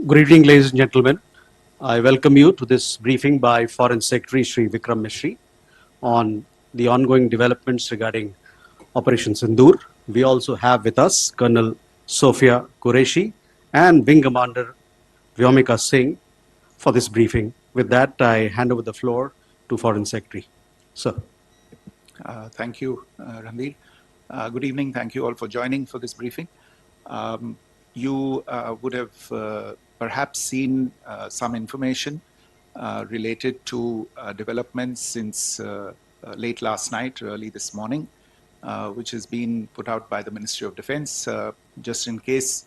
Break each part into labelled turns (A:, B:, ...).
A: Good evening, ladies and gentlemen. I welcome you to this briefing by Foreign Secretary Shri Vikram Misri on the ongoing developments regarding Operation Sindoor. We also have with us Colonel Sophia Qureshi and Wing Commander Vyomika Singh for this briefing. With that, I hand over the floor to Foreign Secretary. Sir.
B: Thank you, Ranveer. Good evening. Thank you all for joining for this briefing. You would have perhaps seen some information related to developments since late last night, early this morning, which has been put out by the Ministry of Defense. Just in case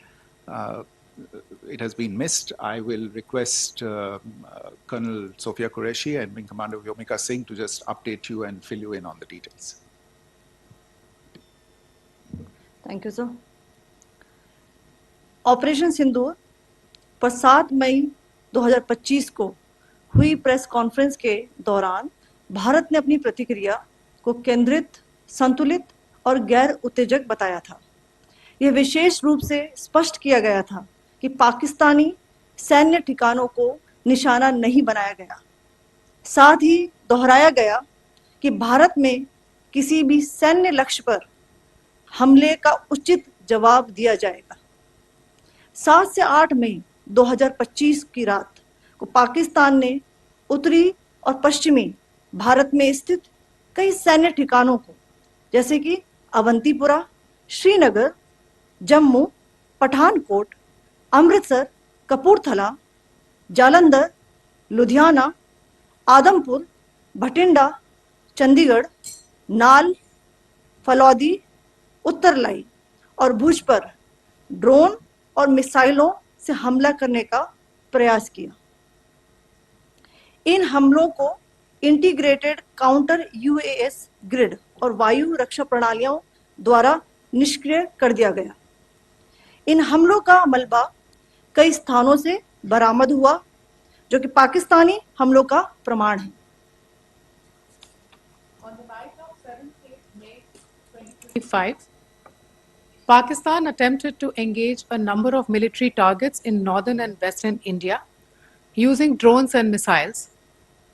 B: it has been missed, I will request Colonel Sophia Qureshi and Wing Commander Vyomika Singh to just update you and fill you in on the details.
C: Thank you, sir. Operation Sindoor पर 7 मई 2025 को हुई press conference के दौरान भारत ने अपनी प्रतिक्रिया को केंद्रित, संतुलित और गैर उत्तेजक बताया था। यह विशेष रूप से स्पष्ट किया गया था कि पाकिस्तानी सैन्य ठिकानों को निशाना नहीं बनाया गया। साथ ही दोहराया गया कि भारत में किसी भी सैन्य लक्ष्य पर हमले का उचित जवाब दिया जाएगा। 7 से 8 मई 2025 की रात को पाकिस्तान ने उत्तरी और पश्चिमी भारत में स्थित कई सैन्य ठिकानों को, जैसे कि अवंतीपुरा, श्रीनगर, जम्मू, पठानकोट, अमृतसर, कपूरथला, जालंधर, लुधियाना, आदमपुर, भटिंडा, चंडीगढ़, नाल, फलौदी, उत्तरलाई और भुज पर ड्रोन और मिसाइलों से हमला करने का प्रयास किया। इन हमलों को इंटीग्रेटेड काउंटर यूएस ग्रिड और वायु रक्षा प्रणालियों द्वारा निष्क्रिय कर दिया गया। इन हमलों का मलबा कई स्थानों से बरामद हुआ, जो कि पाकिस्तानी हमलों का प्रमाण है।
D: On the night of 7th May 2025, Pakistan attempted to engage a number of military targets in northern and western India using drones and missiles.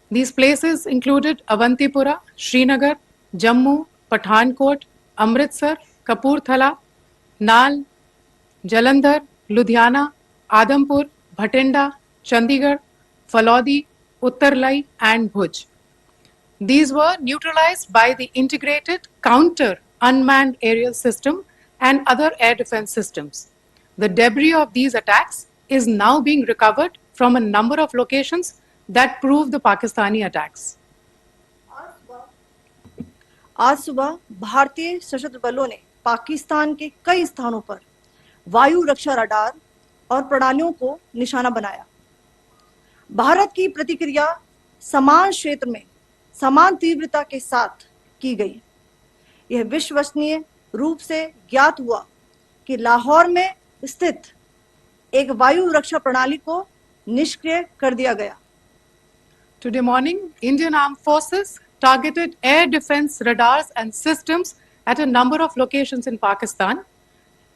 D: These places included Avantipura, Srinagar, Jammu, Pathankot, Amritsar, Kapurthala, Nal, Jalandhar, Ludhiana, Adampur, Bhatinda, Chandigarh, Falodi, Uttarlai and Bhuj. These were neutralized by the integrated counter unmanned aerial system and other air defense systems. The debris of these attacks is now being recovered from a number of locations that prove the Pakistani attacks.
C: आज सुबह भारतीय सशस्त्र बलों ने पाकिस्तान के कई स्थानों पर वायु रक्षा रडार और प्रणालियों को निशाना बनाया। भारत की प्रतिक्रिया समान क्षेत्र में समान तीव्रता के साथ की गई। यह विश्वसनीय रूप से ज्ञात हुआ कि लाहौर में स्थित एक वायु रक्षा प्रणाली को निष्क्रिय कर दिया गया।
D: Today morning, Indian Armed Forces targeted air defense radars and systems at a number of locations in Pakistan.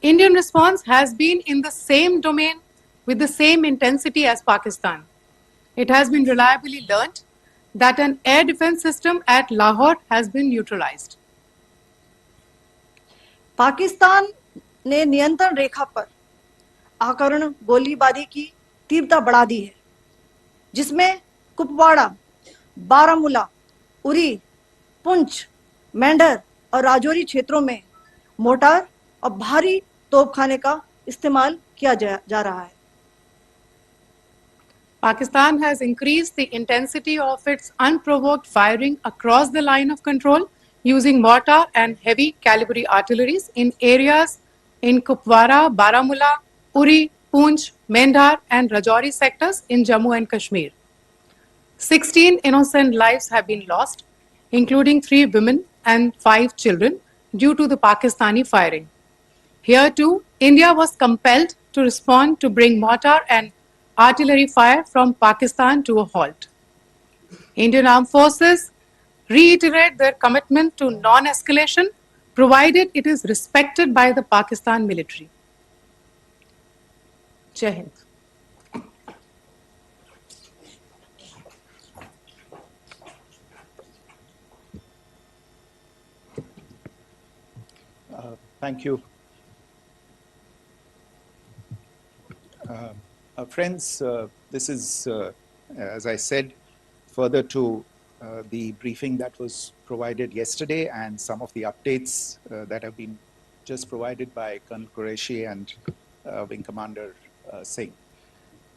D: Indian response has been in the same domain with the same intensity as Pakistan. It has been reliably learnt that an air defense system at Lahore has been neutralized.
C: Pakistan ने नियंत्रण रेखा पर आकरण गोलीबारी की तीव्रता बढ़ा दी है, जिसमें कुपवाड़ा, बारामूला, उरी, पुंछ, मेंढर और राजौरी क्षेत्रों में मोर्टार और भारी तोपखाने का इस्तेमाल किया जा रहा है।
D: Pakistan has increased the intensity of its unprovoked firing across the line of control using mortar and heavy calibre artilleries in areas in Kupwara, Baramulla, Uri, Poonch, Mendhar and Rajouri sectors in Jammu and Kashmir. 16 innocent lives have been lost, including 3 women and 5 children due to the Pakistani firing. Here too, India was compelled to respond to bring mortar and artillery fire from Pakistan to a halt. Indian Armed Forces reiterate their commitment to non-escalation, provided it is respected by the Pakistan military. Jai Hind.
B: Thank you. Friends, this is, as I said, further to the briefing that was provided yesterday and some of the updates that have been just provided by Colonel Qureshi and Wing Commander Singh.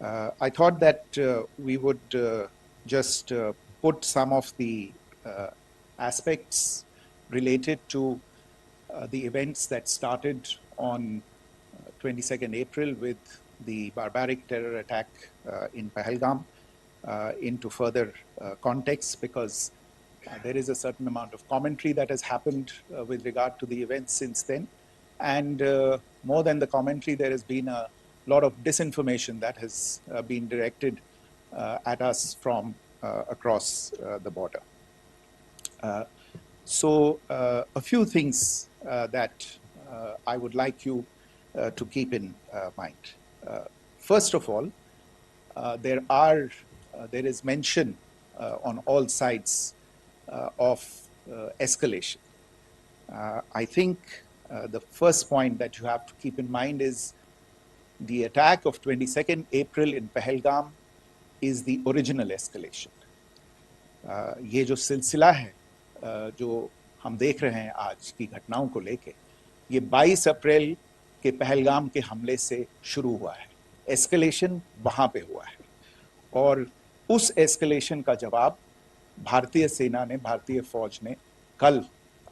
B: I thought that we would just put some of the aspects related to the events that started on 22nd April with the barbaric terror attack in Pahalgam into further context, because there is a certain amount of commentary that has happened with regard to the events since then. And more than the commentary, there has been a lot of disinformation that has been directed at us from across the border. So a few things that I would like you to keep in mind. First of all, there is mention on all sides of escalation. I think the first point that you have to keep in mind is the attack of 22nd April in Pahalgam is the original escalation. ये जो सिलसिला है जो हम देख रहे हैं आज की घटनाओं को लेके, ये 22 अप्रैल के पहलगाम के हमले से शुरू हुआ है. एस्केलेशन वहां पे हुआ है और उस एस्केलेशन का जवाब भारतीय सेना ने, भारतीय फौज ने कल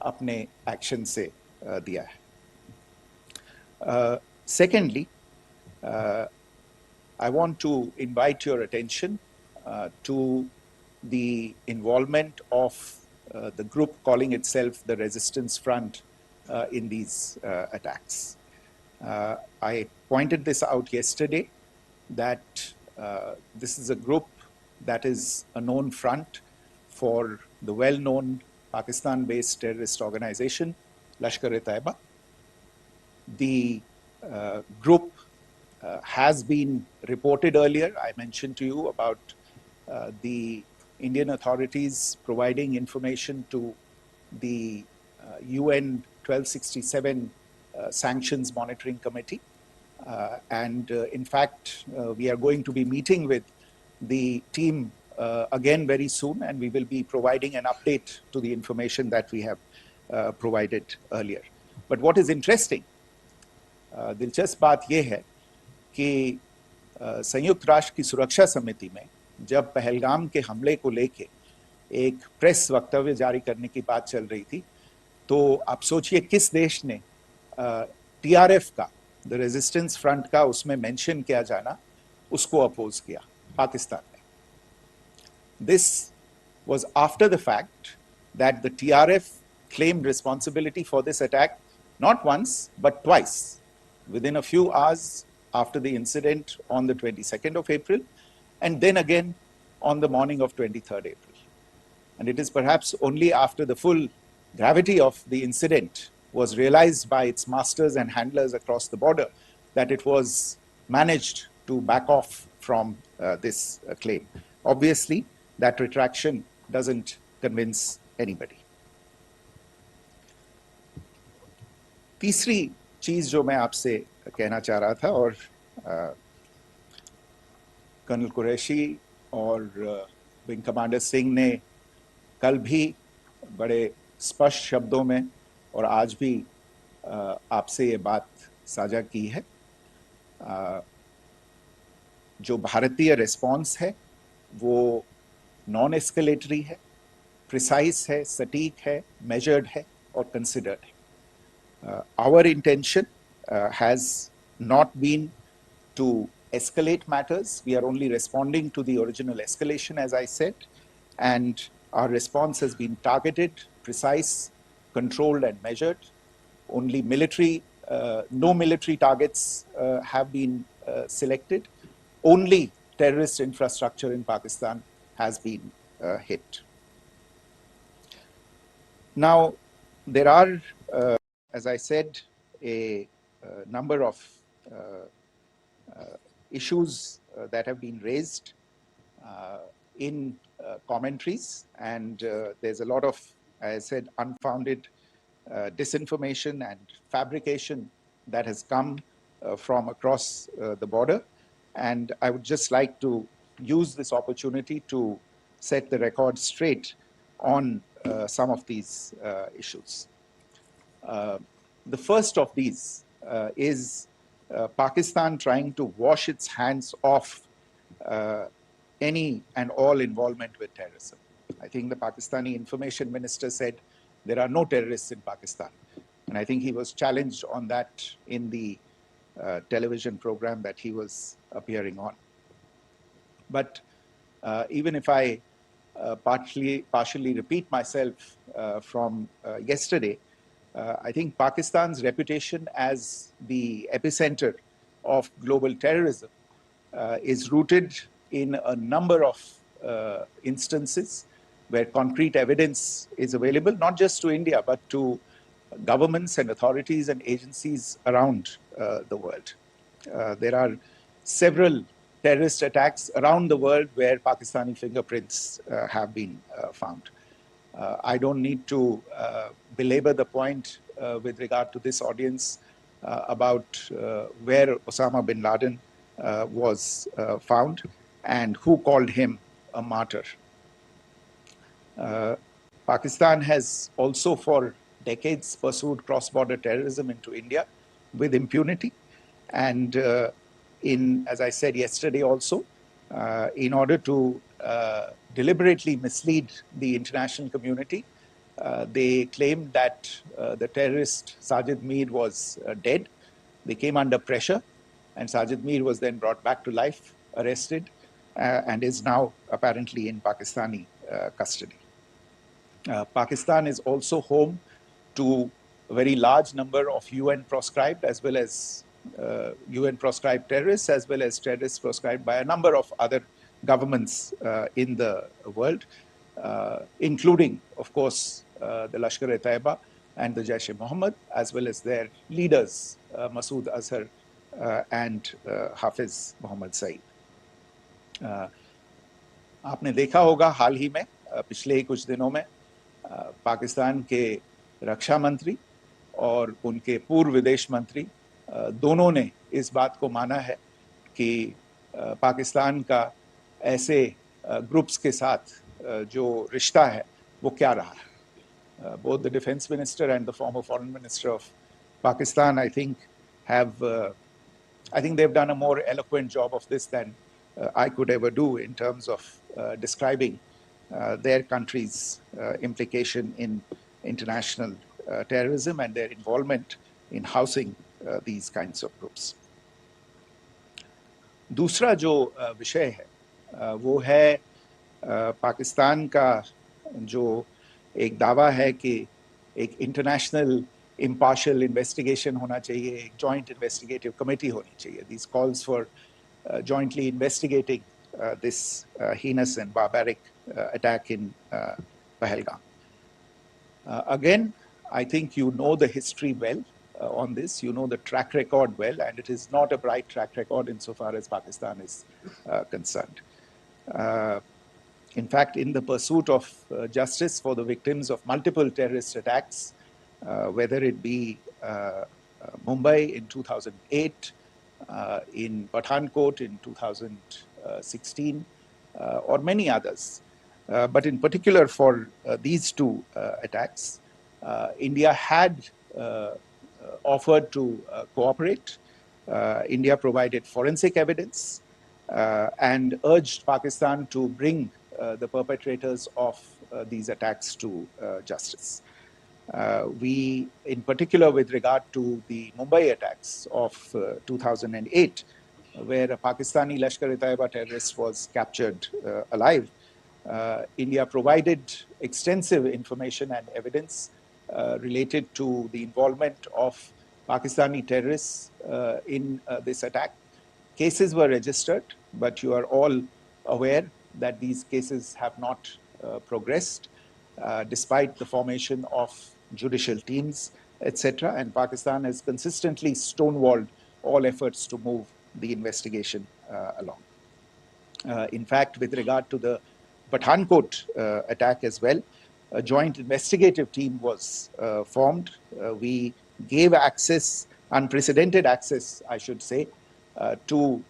B: अपने एक्शन से दिया है. Secondly, I want to invite your attention to the involvement of the group calling itself the Resistance Front in these attacks. I pointed this out yesterday that this is a group that is a known front for the well-known Pakistan-based terrorist organization, Lashkar-e-Taiba. The group has been reported earlier. I mentioned to you about the Indian authorities providing information to the UN 1267 Sanctions Monitoring Committee. In fact, we are going to be meeting with the team again very soon, and we will be providing an update to the information that we have provided earlier. But what is interesting, दिलचस्प बात यह है कि संयुक्त राष्ट्र की सुरक्षा समिति में जब पहलगाम के हमले को लेके एक प्रेस वक्तव्य जारी करने की बात चल रही थी, तो आप सोचिए किस देश ने टीआरएफ का, द रेजिस्टेंस फ्रंट का उसमें मेंशन किया जाना, उसको अपोज किया, पाकिस्तान ने. This was after the fact that the TRF claimed responsibility for this attack not once but twice, within a few hours after the incident on the 22nd of April, and then again on the morning of 23rd April. And it is perhaps only after the full gravity of the incident was realized by its masters and handlers across the border that it was managed to back off from this claim. Obviously, that retraction doesn't convince anybody. तीसरी चीज जो मैं आपसे कहना चाह रहा था, और कर्नल कुरैशी और विंग कमांडर सिंह ने कल भी बड़े स्पष्ट शब्दों में और आज भी आपसे ये बात साझा की है. जो भारतीय रिस्पॉन्स है वो नॉन एस्केलेटरी है, प्रिसाइज है, सटीक है, मेजर्ड है और कंसिडर्ड है. Our intention has not been to escalate matters. We are only responding to the original escalation, as I said, and our response has been targeted, precise, controlled and measured. Only no military targets have been selected. Only terrorist infrastructure in Pakistan has been hit. Now, there are, as I said, a number of issues that have been raised in commentaries, and there's a lot of, as I said, unfounded disinformation and fabrication that has come from across the border. And I would just like to use this opportunity to set the record straight on some of these issues. The first of these is Pakistan trying to wash its hands off any and all involvement with terrorism. I think the Pakistani information minister said there are no terrorists in Pakistan. And I think he was challenged on that in the television program that he was appearing on. But even if I partially repeat myself from yesterday, I think Pakistan's reputation as the epicenter of global terrorism is rooted in a number of instances where concrete evidence is available, not just to India, but to governments and authorities and agencies around the world. There are several terrorist attacks around the world where Pakistani fingerprints have been found. I don't need to belabor the point with regard to this audience about where Osama bin Laden was found and who called him a martyr. Pakistan has also for decades pursued cross-border terrorism into India with impunity. And as I said yesterday also, in order to deliberately mislead the international community, they claimed that the terrorist Sajid Mir was dead. They came under pressure, and Sajid Mir was then brought back to life, arrested, and is now apparently in Pakistani custody. Pakistan is also home to a very large number of UN proscribed as well as UN proscribed terrorists, as well as terrorists proscribed by a number of other governments in the world, including, of course, the Lashkar-e-Taiba and the Jaish-e-Mohammed, as well as their leaders, Masood Azhar and Hafiz Mohammed Saeed. आपने देखा होगा हाल ही में पिछले ही कुछ दिनों में पाकिस्तान के रक्षा मंत्री और उनके पूर्व विदेश मंत्री दोनों ने इस बात को माना है कि पाकिस्तान का ऐसे ग्रुप्स के साथ जो रिश्ता है वो क्या रहा है. Both the defense minister and the former foreign minister of Pakistan, I think they've done a more eloquent job of this than I could ever do in terms of describing their country's implication in international terrorism and their involvement in housing these kinds of groups. दूसरा जो विषय है वो है पाकिस्तान का जो एक दावा है कि एक इंटरनेशनल impartial investigation होना चाहिए, एक joint investigative committee होनी चाहिए. These calls for jointly investigating this heinous and barbaric attack in Pahalgam. Again, I think you know the history well on this. You know the track record well, and it is not a bright track record insofar as Pakistan is concerned. In fact, in the pursuit of justice for the victims of multiple terrorist attacks, whether it be Mumbai in 2008, in Pathankot in 2016, or many others, but in particular for these two attacks, India had offered to cooperate. India provided forensic evidence and urged Pakistan to bring the perpetrators of these attacks to justice. We, in particular with regard to the Mumbai attacks of 2008, where a Pakistani Lashkar-e-Taiba terrorist was captured alive, India provided extensive information and evidence related to the involvement of Pakistani terrorists in this attack. Cases were registered, but you are all aware that these cases have not progressed despite the formation of judicial teams, etc. And Pakistan has consistently stonewalled all efforts to move the investigation along. In fact, with regard to the Pathankot attack as well, a joint investigative team was formed. We gave access, unprecedented access, I should say, to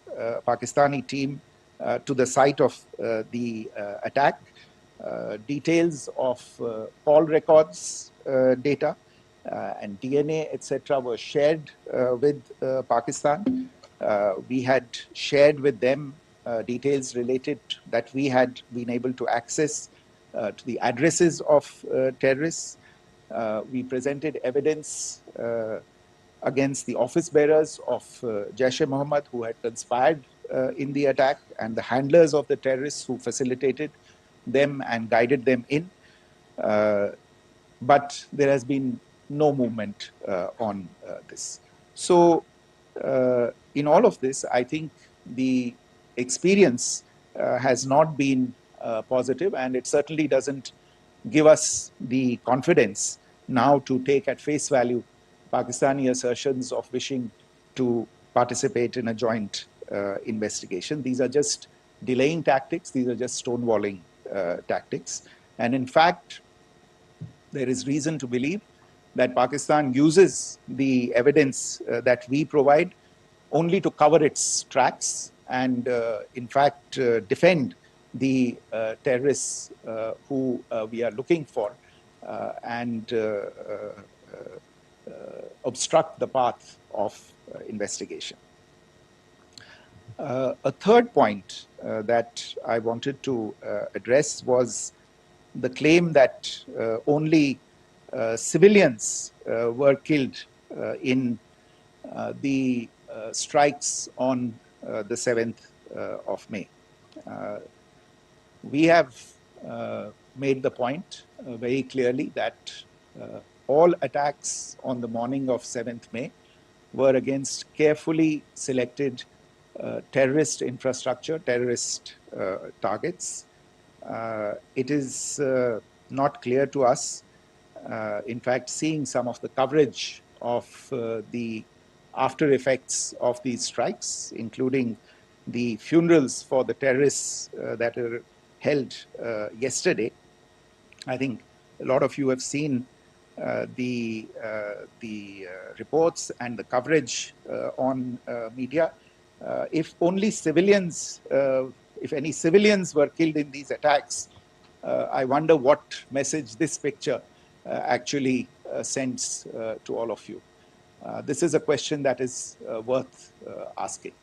B: Pakistani team to the site of the attack. Details of call records data and DNA, etc., were shared with Pakistan. We had shared with them details related that we had been able to access to the addresses of terrorists. We presented evidence against the office bearers of Jaish-e-Mohammed who had conspired in the attack, and the handlers of the terrorists who facilitated them and guided them in. But there has been no movement on this. So in all of this, I think the experience has not been positive, and it certainly doesn't give us the confidence now to take at face value Pakistani assertions of wishing to participate in a joint investigation. These are just delaying tactics. These are just stonewalling tactics. And in fact, there is reason to believe that Pakistan uses the evidence that we provide only to cover its tracks and, in fact, defend the terrorists who we are looking for and obstruct the path of investigation. A third point that I wanted to address was the claim that only civilians were killed in the strikes on the 7th of May. We have made the point very clearly that all attacks on the morning of 7th May were against carefully selected terrorist infrastructure, terrorist targets. It is not clear to us, in fact, seeing some of the coverage of the after effects of these strikes, including the funerals for the terrorists that were held yesterday. I think a lot of you have seen the reports and the coverage on media. If only civilians, if any civilians were killed in these attacks, I wonder what message this picture actually sends to all of you. This is a question that is worth asking.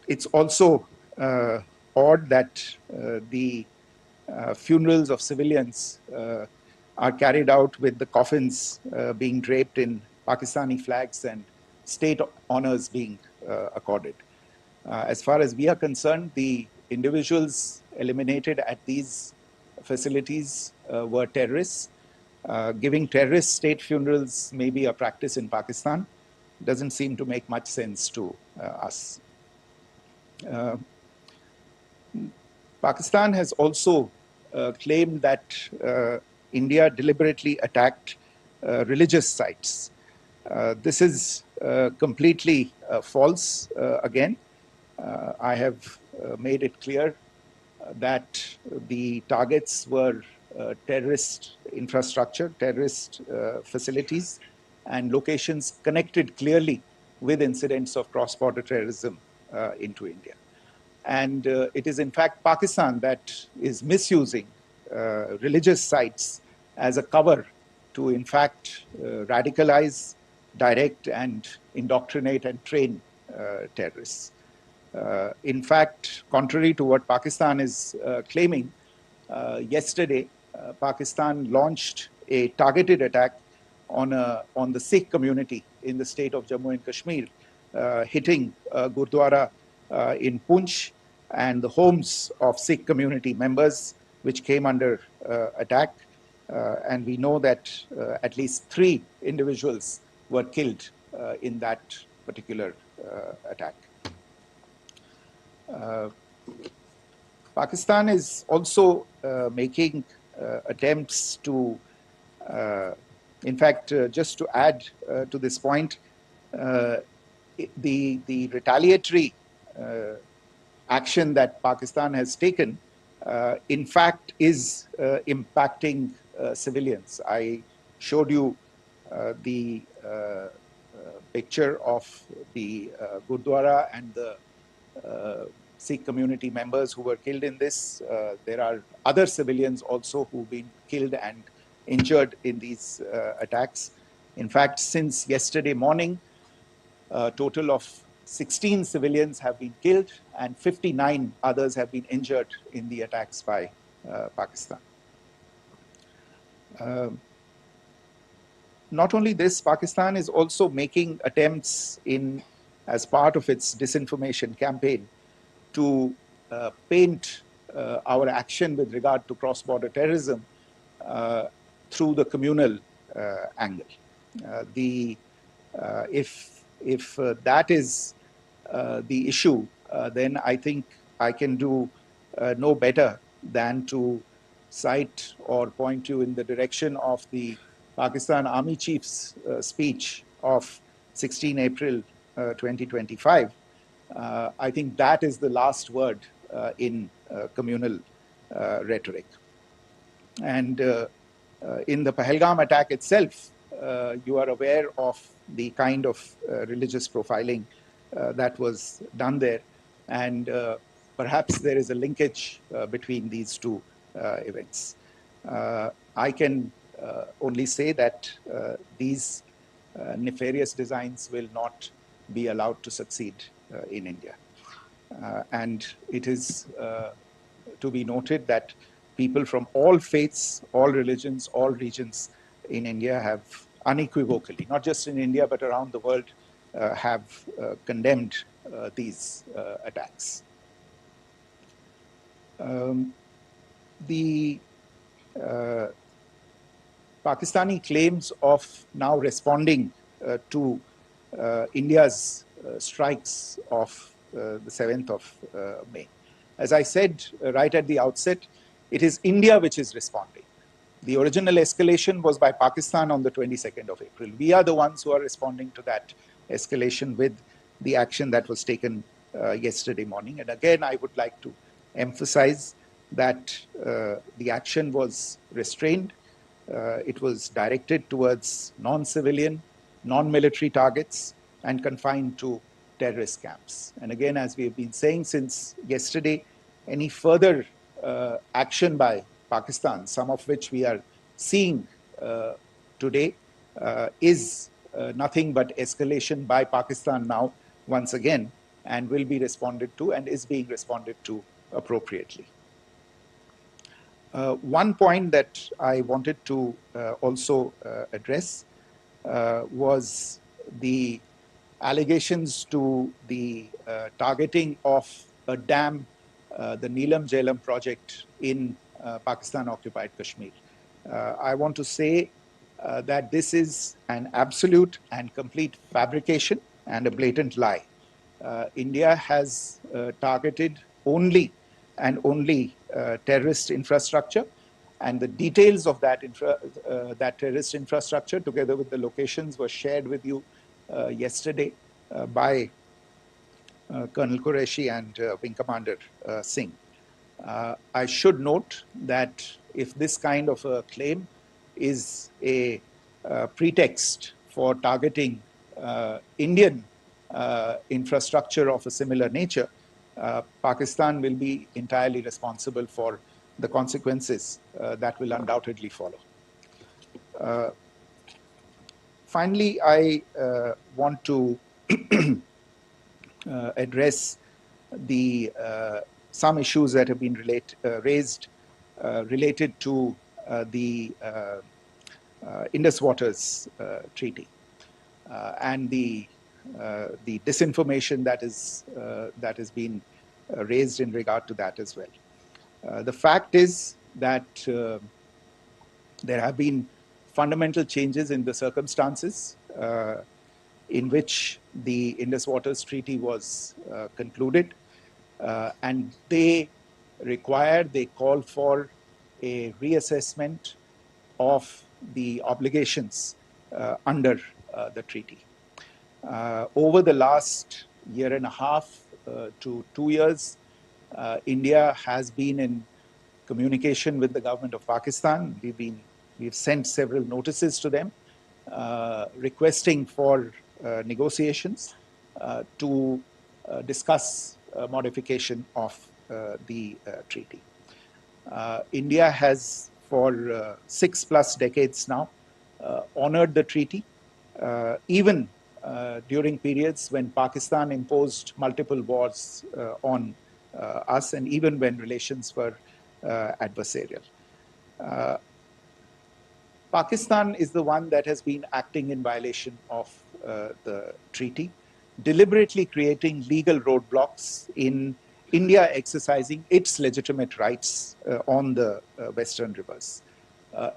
B: It's also odd that the funerals of civilians are carried out with the coffins being draped in Pakistani flags and state honors being accorded. As far as we are concerned, the individuals eliminated at these facilities were terrorists. Giving terrorist state funerals may be a practice in Pakistan. Doesn't seem to make much sense to us. Pakistan has also claimed that India deliberately attacked religious sites. This is completely false again. I have made it clear that the targets were terrorist infrastructure, terrorist facilities, and locations connected clearly with incidents of cross-border terrorism into India. And it is in fact Pakistan that is misusing religious sites as a cover to in fact radicalize, direct and indoctrinate and train terrorists. In fact, contrary to what Pakistan is claiming, yesterday Pakistan launched a targeted attack on the Sikh community in the state of Jammu and Kashmir, hitting Gurdwara in Poonch and the homes of Sikh community members, which came under attack. And we know that at least 3 individuals were killed in that particular attack. Pakistan is also making attempts to, in fact, just to add to this point, the retaliatory action that Pakistan has taken in fact is impacting civilians. I showed you the picture of the Gurdwara and the Sikh community members who were killed in this. There are other civilians also who've been killed and injured in these attacks. In fact, since yesterday morning, a total of 16 civilians have been killed and 59 others have been injured in the attacks by Pakistan. Not only this, Pakistan is also making attempts as part of its disinformation campaign to paint our action with regard to cross-border terrorism through the communal angle. If that is the issue, then I think I can do no better than to cite or point you in the direction of the Pakistan Army Chief's speech of 16 April 2025. I think that is the last word in communal rhetoric. And in the Pahalgam attack itself, you are aware of the kind of religious profiling that was done there. And perhaps there is a linkage between these two events. I can only say that these nefarious designs will not be allowed to succeed in India. And it is to be noted that people from all faiths, all religions, all regions in India have unequivocally, not just in India but around the world, have condemned these attacks. The Pakistani claims of now responding to India's strikes of the 7th of May. As I said right at the outset, it is India which is responding. The original escalation was by Pakistan on the 22nd of April. We are the ones who are responding to that escalation with the action that was taken yesterday morning. And again, I would like to emphasize that the action was restrained. It was directed towards non-civilian, non-military targets and confined to terrorist camps. And again, as we have been saying since yesterday, any further action by Pakistan, some of which we are seeing today, is nothing but escalation by Pakistan now, once again, and will be responded to and is being responded to appropriately. One point that I wanted to also address was the allegations to the targeting of a dam, the Neelam Jhelum project in Pakistan-occupied Kashmir. I want to say that this is an absolute and complete fabrication and a blatant lie. India has targeted only and only terrorist infrastructure, and the details of that, that terrorist infrastructure, together with the locations, were shared with you yesterday by Colonel Qureshi and Wing Commander Singh. I should note that if this kind of a claim is a pretext for targeting Indian infrastructure of a similar nature, Pakistan will be entirely responsible for the consequences that will undoubtedly follow. Finally, I want to address the some issues that have been raised related to the Indus Waters Treaty and the disinformation that has been raised in regard to that as well. The fact is that there have been fundamental changes in the circumstances in which the Indus Waters Treaty was concluded, and they call for a reassessment of the obligations under the treaty. Over the last year and a half to 2 years, India has been in communication with the government of Pakistan. We've sent several notices to them requesting for negotiations to discuss modification of the treaty. India has for 6+ decades now honored the treaty, even during periods when Pakistan imposed multiple wars on us, and even when relations were adversarial. Pakistan is the one that has been acting in violation of the treaty, deliberately creating legal roadblocks in India exercising its legitimate rights on the Western rivers.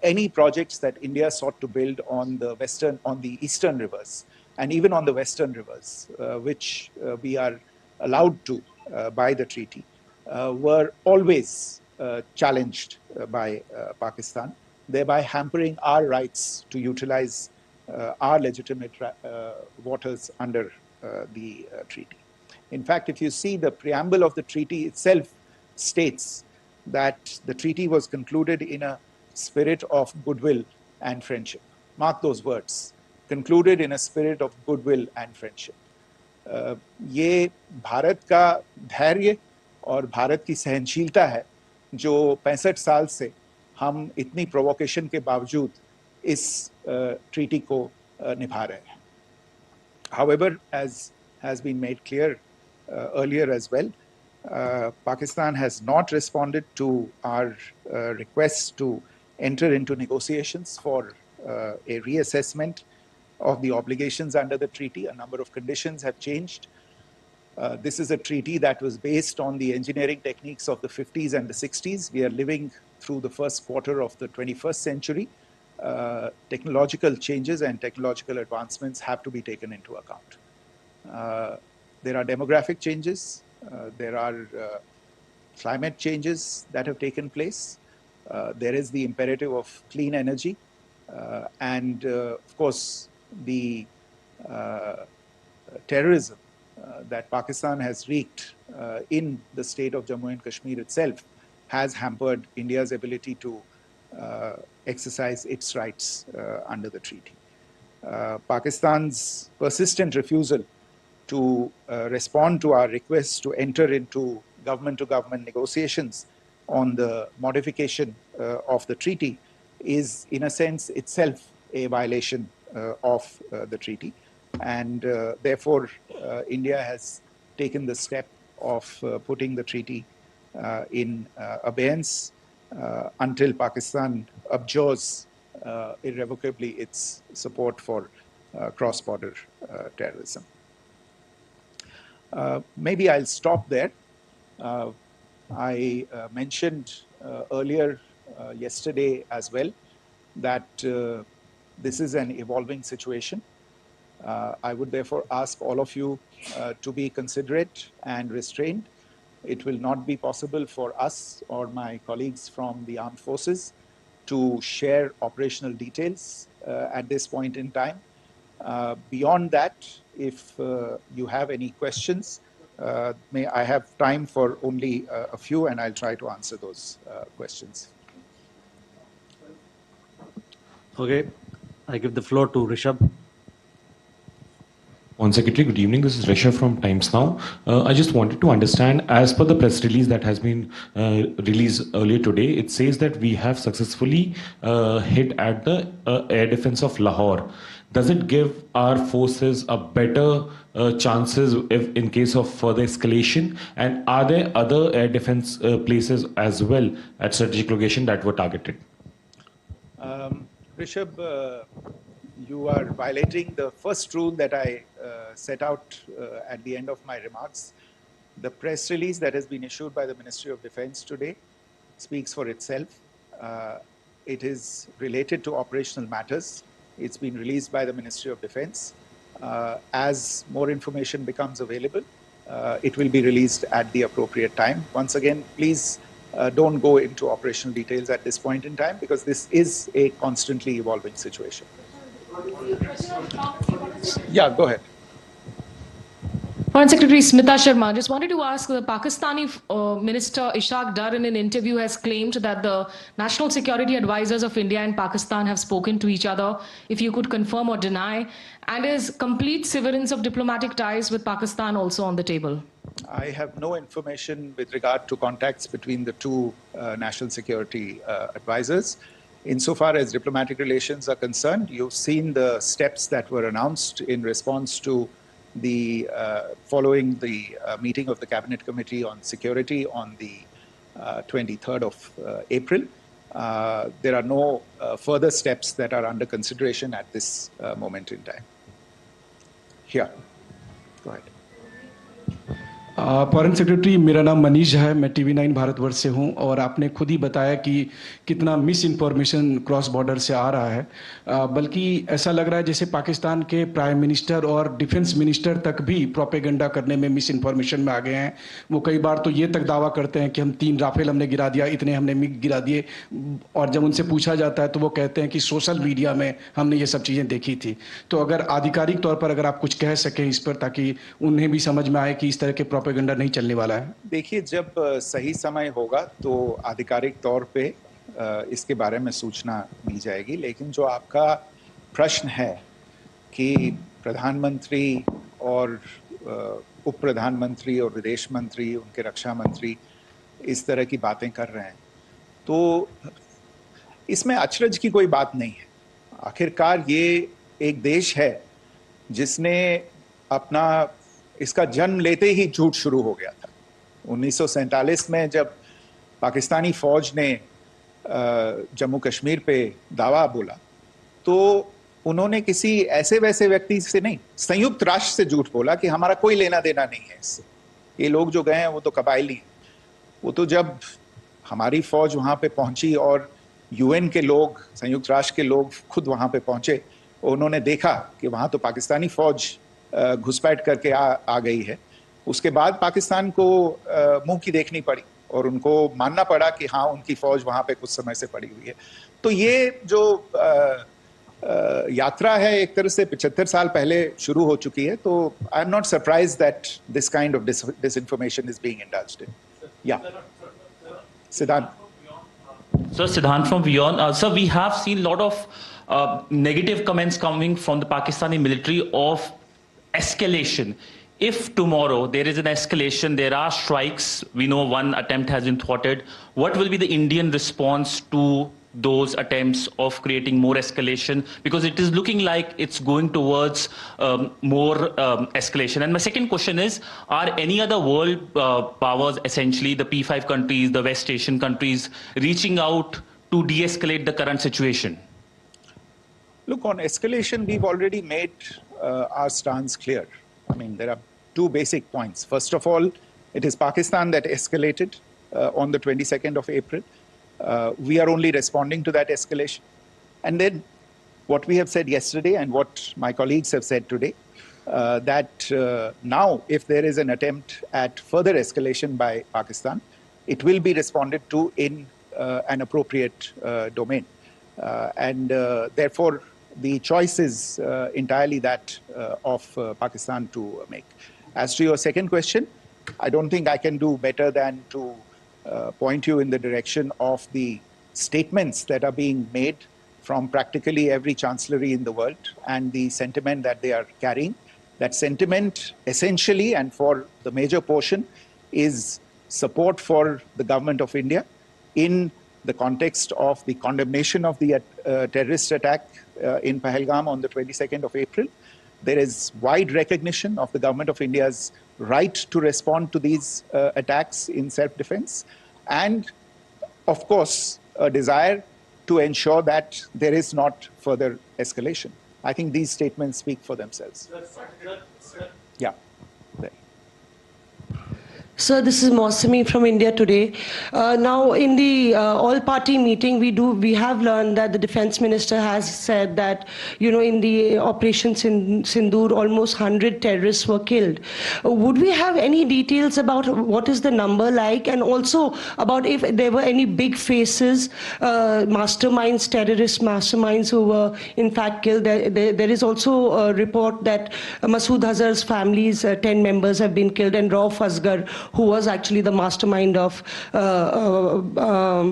B: Any projects that India sought to build on the Eastern rivers, and even on the Western rivers, which we are allowed to by the treaty, were always challenged by Pakistan, thereby hampering our rights to utilize our legitimate waters under the treaty. In fact, if you see the preamble of the treaty itself states that the treaty was concluded in a spirit of goodwill and friendship. Mark those words, concluded in a spirit of goodwill and friendship. ये भारत का धैर्य और भारत की सहनशीलता है जो 65 साल से हम इतनी प्रोवोकेशन के बावजूद इस ट्रीटी को निभा रहे हैं. However, as has been made clear earlier as well, Pakistan has not responded to our requests to enter into negotiations for a reassessment of the obligations under the treaty. A number of conditions have changed. This is a treaty that was based on the engineering techniques of the 50s and the 60s. We are living through the first quarter of the 21st century. Technological changes and technological advancements have to be taken into account. There are demographic changes. There are climate changes that have taken place. There is the imperative of clean energy. And of course, the terrorism that Pakistan has wreaked in the state of Jammu and Kashmir itself has hampered India's ability to exercise its rights under the treaty. Pakistan's persistent refusal to respond to our requests to enter into government-to-government negotiations on the modification of the treaty is, in a sense, itself a violation of the treaty. And therefore, India has taken the step of putting the treaty in abeyance until Pakistan abjures irrevocably its support for cross-border terrorism. Maybe I'll stop there. I mentioned earlier yesterday as well that this is an evolving situation. I would therefore ask all of you to be considerate and restrained. It will not be possible for us or my colleagues from the armed forces to share operational details at this point in time. Beyond that, if you have any questions, may I have time for only a few, and I'll try to answer those questions.
A: Okay, I give the floor to Rishabh.
E: On Secretary, good evening. This is Rishabh from Times Now. I just wanted to understand, as per the press release that has been released earlier today, it says that we have successfully hit at the air defense of Lahore. Does it give our forces a better chances if in case of further escalation? And are there other air defense places as well at strategic location that were targeted?
B: Rishabh, you are violating the first rule that I set out at the end of my remarks. The press release that has been issued by the Ministry of Defense today speaks for itself. It is related to operational matters. It's been released by the Ministry of Defense. As more information becomes available, it will be released at the appropriate time. Once again, please don't go into operational details at this point in time, because this is a constantly evolving situation. Yeah, go ahead.
F: Foreign Secretary Smita Sharma, just wanted to ask, the Pakistani Minister Ishaq Dar in an interview has claimed that the national security advisors of India and Pakistan have spoken to each other, if you could confirm or deny, and is complete severance of diplomatic ties with Pakistan also on the table?
B: I have no information with regard to contacts between the two national security advisors. Insofar as diplomatic relations are concerned, you've seen the steps that were announced in response to the following the meeting of the Cabinet Committee on Security on the 23rd of April. There are no further steps that are under consideration at this moment in time. Here, go ahead.
G: Foreign secretary, मेरा नाम मनीष है, मैं TV9 Bharatvarsh से हूं और आपने खुद ही बताया कि कितना मिस इन्फॉर्मेशन क्रॉस बॉर्डर से आ रहा है, बल्कि ऐसा लग रहा है जैसे पाकिस्तान के प्राइम मिनिस्टर और डिफेंस मिनिस्टर तक भी प्रोपेगेंडा करने में मिस इन्फॉर्मेशन में आ गए हैं। वो कई बार तो ये तक दावा करते हैं कि हम 3 राफेल हमने गिरा दिया, इतने हमने मिग गिरा दिए, और जब उनसे पूछा जाता है तो वो कहते हैं कि सोशल मीडिया में हमने ये सब चीज़ें देखी थी। तो अगर आधिकारिक तौर पर अगर आप कुछ कह सकें इस पर, ताकि उन्हें भी समझ में आए कि इस तरह के प्रोपेगेंडा नहीं चलने वाला है।
B: देखिए, जब सही समय होगा तो आधिकारिक तौर पे इसके बारे में सूचना दी जाएगी, लेकिन जो आपका प्रश्न है कि प्रधानमंत्री और उप प्रधानमंत्री और विदेश मंत्री, उनके रक्षा मंत्री इस तरह की बातें कर रहे हैं, तो इसमें अचरज की कोई बात नहीं है। आखिरकार ये एक देश है जिसने अपना इसका जन्म लेते ही झूठ शुरू हो गया था। 1947 में जब पाकिस्तानी फौज ने जम्मू कश्मीर पे दावा बोला, तो उन्होंने किसी ऐसे वैसे व्यक्ति से नहीं, संयुक्त राष्ट्र से झूठ बोला कि हमारा कोई लेना देना नहीं है इससे। ये लोग जो गए हैं वो तो कबायली हैं। वो तो जब हमारी फौज वहां पे पहुंची और UN के लोग, संयुक्त राष्ट्र के लोग खुद वहां पे पहुंचे, उन्होंने देखा कि वहां तो पाकिस्तानी फौज घुसपैठ करके आ गई है, उसके बाद पाकिस्तान को मुंह की देखनी पड़ी और उनको मानना पड़ा कि हाँ, उनकी फौज वहां पे कुछ समय से पड़ी हुई है। तो ये जो यात्रा है एक तरह से 75 साल पहले शुरू हो चुकी है। तो I am not surprised that this kind of disinformation is being indulged in. Yeah. Siddhant.
H: So Siddhant from Beyond. Sir, we have seen a lot of negative comments coming from the Pakistani military of escalation. If tomorrow there is an escalation, there are strikes, we know one attempt has been thwarted, what will be the Indian response to those attempts of creating more escalation? Because it is looking like it's going towards more escalation. And my second question is, are any other world powers, essentially the P5 countries, the West Asian countries, reaching out to de-escalate the current situation?
B: Look, on escalation, we've already made our stance clear. I mean, there are 2 basic points. First of all, it is Pakistan that escalated on the 22nd of April. We are only responding to that escalation. And then what we have said yesterday and what my colleagues have said today, that now if there is an attempt at further escalation by Pakistan, it will be responded to in an appropriate domain. And therefore, the choice is entirely that of Pakistan to make. As to your second question, I don't think I can do better than to point you in the direction of the statements that are being made from practically every chancellery in the world and the sentiment that they are carrying. That sentiment essentially, and for the major portion, is support for the government of India in the context of the condemnation of the terrorist attack in Pahalgam on the 22nd of April. There is wide recognition of the government of India's right to respond to these attacks in self-defense, and of course a desire to ensure that there is not further escalation. I think these statements speak for themselves. Yeah. There.
I: Sir, this is Mausami from India Today. Now, in the all-party meeting, we have learned that the defense minister has said that, in the Operation Sindoor, almost 100 terrorists were killed. Would we have any details about what is the number like, and also about if there were any big faces, masterminds, terrorist masterminds who were in fact killed? There is also a report that Masood Azhar's family's 10 members have been killed, and Rauf Asgar, who was actually the mastermind of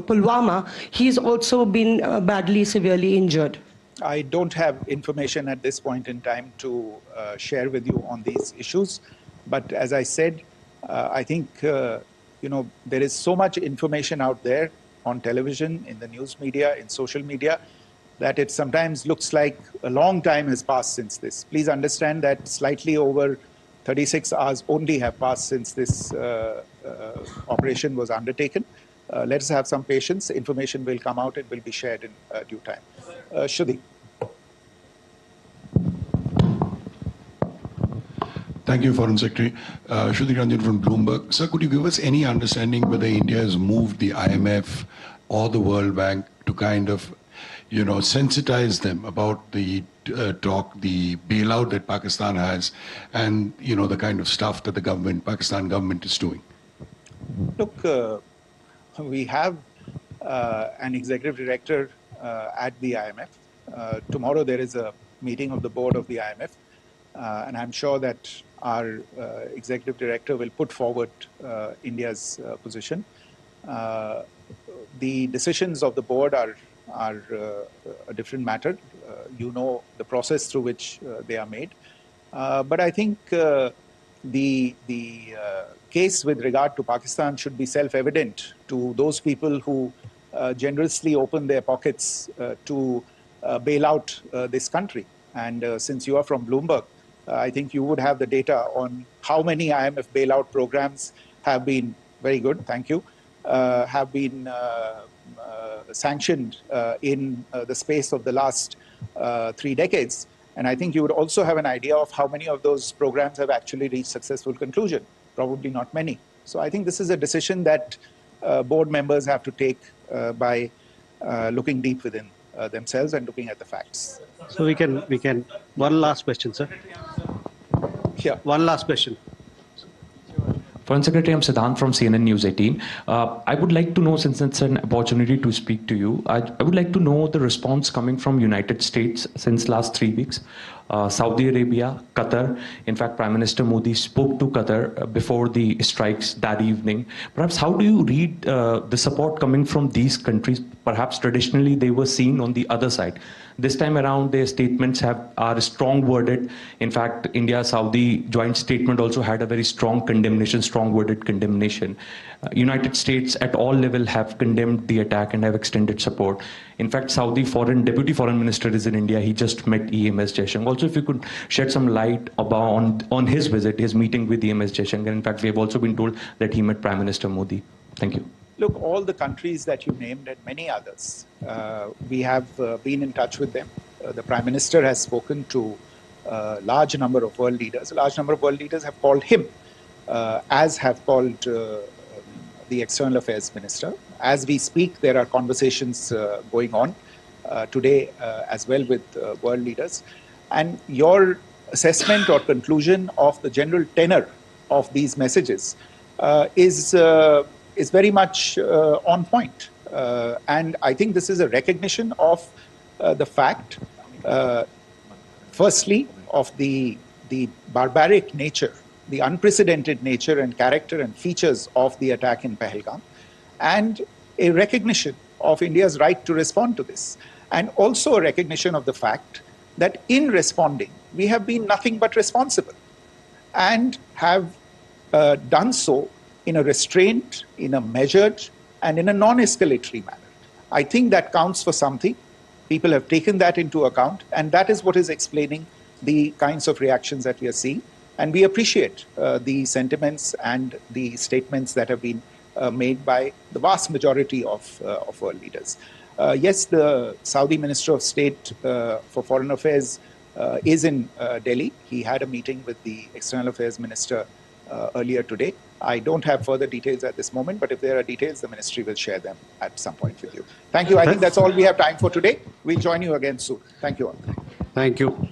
I: Pulwama, he's also been badly, severely injured.
B: I don't have information at this point in time to share with you on these issues. But as I said, I think, there is so much information out there on television, in the news media, in social media, that it sometimes looks like a long time has passed since this. Please understand that slightly over 36 hours only have passed since this operation was undertaken. Let us have some patience. Information will come out. It will be shared in due time. Shruti.
J: Thank you, Foreign Secretary. Shruti Ranjan from Bloomberg. Sir, could you give us any understanding whether India has moved the IMF or the World Bank to kind of, sensitize them about the the bailout that Pakistan has, and the kind of stuff that the Pakistan government is doing?
B: Look, we have an executive director at the IMF. Tomorrow there is a meeting of the board of the IMF, and I'm sure that our executive director will put forward India's position. The decisions of the board are a different matter. The process through which they are made. But I think the case with regard to Pakistan should be self-evident to those people who generously open their pockets to bail out this country. And since you are from Bloomberg, I think you would have the data on how many IMF bailout programs have been, very good, thank you, have been sanctioned in the space of the last 3 decades. And I think you would also have an idea of how many of those programs have actually reached successful conclusion. Probably not many. So I think this is a decision that board members have to take by looking deep within themselves and looking at the facts.
A: So we can, one last question, sir.
B: Yeah.
A: One last question.
K: Foreign Secretary, I'm Siddhant from CNN News 18. I would like to know, since it's an opportunity to speak to you, I would like to know the response coming from United States since last 3 weeks. Saudi Arabia, Qatar. In fact, Prime Minister Modi spoke to Qatar before the strikes that evening. Perhaps how do you read the support coming from these countries? Perhaps traditionally they were seen on the other side. This time around, their statements are strong worded. In fact, India-Saudi joint statement also had a very strong condemnation, strong worded condemnation. United States at all level have condemned the attack and have extended support. In fact, Saudi Deputy Foreign Minister is in India. He just met EMS Jaishankar. Also, if you could shed some light on his visit, his meeting with EMS Jaishankar. In fact, we have also been told that he met Prime Minister Modi. Thank you.
B: Look, all the countries that you named and many others, we have been in touch with them. The Prime Minister has spoken to a large number of world leaders. A large number of world leaders have called him, as have called the External Affairs Minister. As we speak, there are conversations going on today as well with world leaders. And your assessment or conclusion of the general tenor of these messages is very much on point. And I think this is a recognition of the fact, firstly, of the barbaric nature, the unprecedented nature and character and features of the attack in Pahalgam, and a recognition of India's right to respond to this. And also a recognition of the fact that in responding, we have been nothing but responsible and have done so in a restrained, in a measured, and in a non-escalatory manner. I think that counts for something. People have taken that into account, and that is what is explaining the kinds of reactions that we are seeing. And we appreciate the sentiments and the statements that have been made by the vast majority of world leaders. Yes, the Saudi Minister of State for Foreign Affairs is in Delhi. He had a meeting with the External Affairs Minister earlier today. I don't have further details at this moment, but if there are details, the ministry will share them at some point with you. Thank you. I think that's all we have time for today. We'll join you again soon. Thank you all.
A: Thank you.